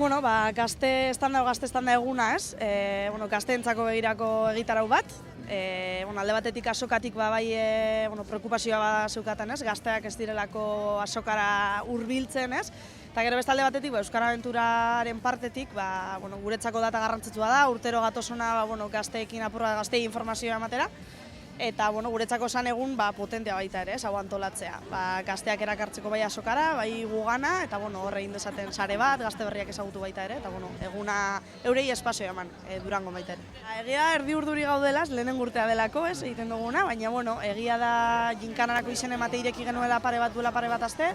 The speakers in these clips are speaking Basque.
Bueno, gazte estanda eguna, ez? Gazteentzako begirako egitarau bat. Alde batetik asokatik preokupazioa zeukaten, ez? Gazteak ez direlako asokara hurbiltzen, ez? Eta gero beste alde batetik, Euskal Abenturaren partetik, guretzako data garrantzitsua da, urtero gatosona gazteekin gaztei informazioa ematera. Eta guretzako esan egun potentea baita ere, hau antolatzea. Gazteak erakartzeko bai asokara, bai gugana, eta horre egin dezaten sare bat, gazte berriak ezagutu baita ere, eta eguna eurei espazioa eman Durango baita ere. Egia erdi urduri gaudela, lehenen urtea delako, ez, egiten duguna, baina egia da ginkanarako izen emate ireki genuela duela pare bat aste,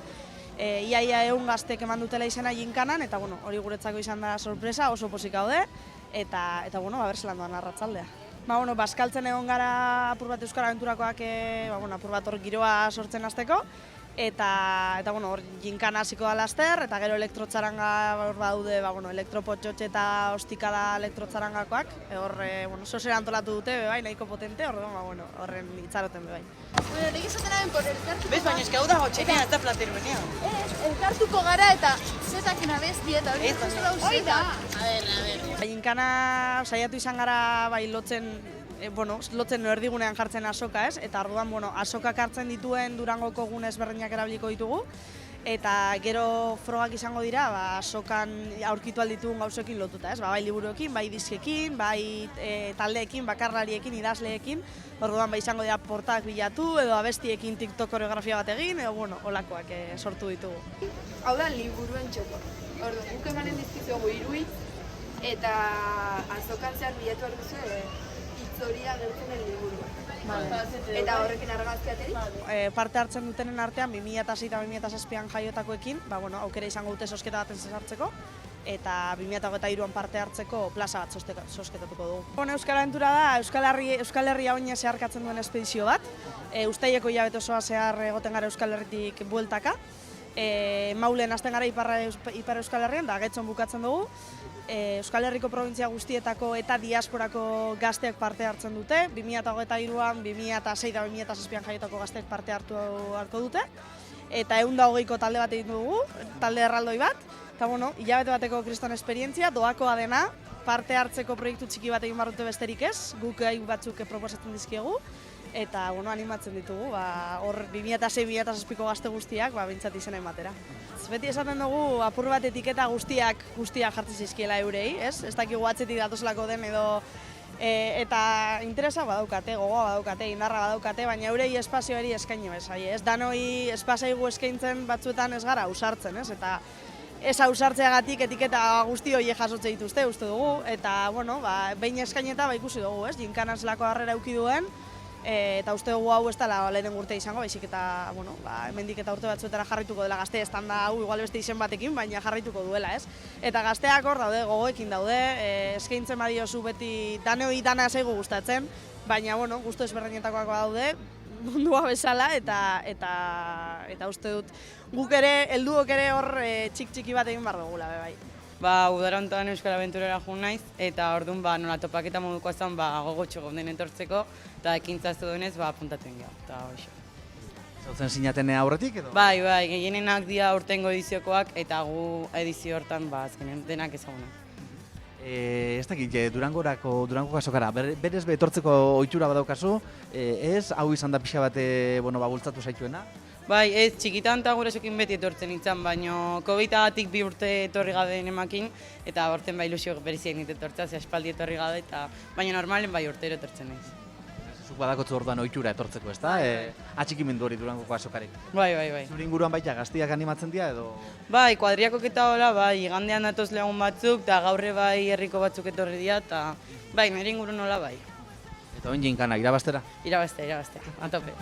iaia 100 gaztek eman dutela izena ginkanan, eta hori guretzako izan da sorpresa, oso pozik gaude, eta berzelan doan arratsaldea. Bazkaltzen egon gara apur bat Euskal Abenturakoak apur bat hor giroa sortzen hasteko, eta hor ginkana hasiko da laster, eta gero elektrotzaranga hor daude elektropotxotxe eta ostikada elektrotzarangakoak, hor sosera antolatu dute, nahiko potente, horren itxaroten bai. Nik esaten nahen por elkartuko... Bez, baina eski hau da hotxenean, ez da plateru benean. Elkartuko gara eta zetakin abesti eta hori hori da. A ver. Ginkana saiatu izan gara lotzen erdigunean jartzen asoka, ez? Eta orduan, asokak hartzen dituen Durangoko gune ezberdinak erabiliko ditugu. Eta gero frogak izango dira, asokan aurkitu alditugun gauzekin lotuta, ez? Bai liburuekin, bai diskekin, bai taldeekin, bakarlariekin, idazleekin. Orduan izango dira portak bilatu, edo abestiekin TikTok koreografia bat egin, edo olakoak sortu ditugu. Hau da liburuen txoko. Orduan, guk emanen dizkizuegu iruitz, eta azokan zehar bilatu behar duzu hitzoria gertzen den liburua. Eta horrekin argazkiaterik? Parte hartzen dutenen artean, 2006 eta 2007an jaiotakoekin, aukera izango dute sosketa baten sartzeko, eta 2023an parte hartzeko plaza bat sosketatuko dugu. Euskal Abentura da Euskal Herria oinez zeharkatzen duen espedizio bat. Uztaileko hilabete osoa zehar egoten gara Euskal Herritik bueltaka. Maulen hasten gara Ipar Euskal Herrian, da Getxon bukatzen dugu. Euskal Herriko probintzia guztietako eta diasporako gazteak parte hartzen dute. 2023an, 2006 eta 2007an jaiotako gazteak parte hartuko dute. Eta 120ko talde bat egin dugu, talde erraldoi bat. Eta hilabete bateko kriston esperientzia, doakoa dena, parte hartzeko proiektu txiki bat egin barrute besterik ez, guk gai batzuk proposatzen dizkiegu. Eta animatzen ditugu, hor 2006-2007ko gazte guztiak bintzat izena ematera. Beti esaten dugu apur bat etiketa guztiak jartzen zizkiela eurei, ez? Ez dakigu atzetik datozelako den edo eta interesa badaukate, gogoa badaukate, indarra badaukate, baina eurei espazioari eskaini bezai, ez? Danoi espazioigu eskaintzen batzuetan ez gara ausartzen, ez? Eta ez ausartzeagatik etiketa guzti hori jasotze dituzte, uste dugu, eta behin eskaineta ikusi dugu, ez? Ginkanan zelako harrera eduki duen, eta uste dugu hau ez dela lehen urte izango, baizik eta hemendik eta urte batzuetara jarraituko dela gazte estanda hau igual beste izen batekin, baina jarraituko duela, ez? Eta gazteak hor daude, gogoekin daude, eskaintzen badiozu beti danoi dana zaigu gustatzen, baina gustu ezberdinetakoak daude, mundua bezala, eta uste dut guk ere, helduok ere hor txiki bat egin behar dugula, bai. Udara honetan Euskal Abenturara joan naiz, eta orduan nola topaketa moduko zen gogotxo gauden etortzeko, eta ekintzaztu duenez apuntatu ingo, eta hoxe. Zautzen sinaten aurretik edo? Bai, gehienenak dira urtengo ediziokoak, eta gu edizio hortan azkenean denak ezagunak. Ez dakit, Durangoko asokara, berez etortzeko ohitura badaukazu, ez hau izan da pixa bate bultzatu zaituena? Bai, ez, txikitan eta gurasokin beti etortzen nintzen, baina COVID-agatik 2 urte etorri gabe nemakin, eta horten ilusio bereziak nite etortzea, espaldi etorri gabe, baina normalen urtero etortzen naiz. Zuk badakotzu orduan ohitura etortzeko, ez da? Atxikimendu hori Durangoko asokarek. Bai. Zure inguruan baita gaztiak animatzen dira edo? Bai, kuadriakok eta hola, igandean datoz lagun batzuk, eta gaurre herriko batzuk etorri dira, eta nire ingurun hola bai. Eta oin ginkana, irabaztera? Irabaztera, a tope.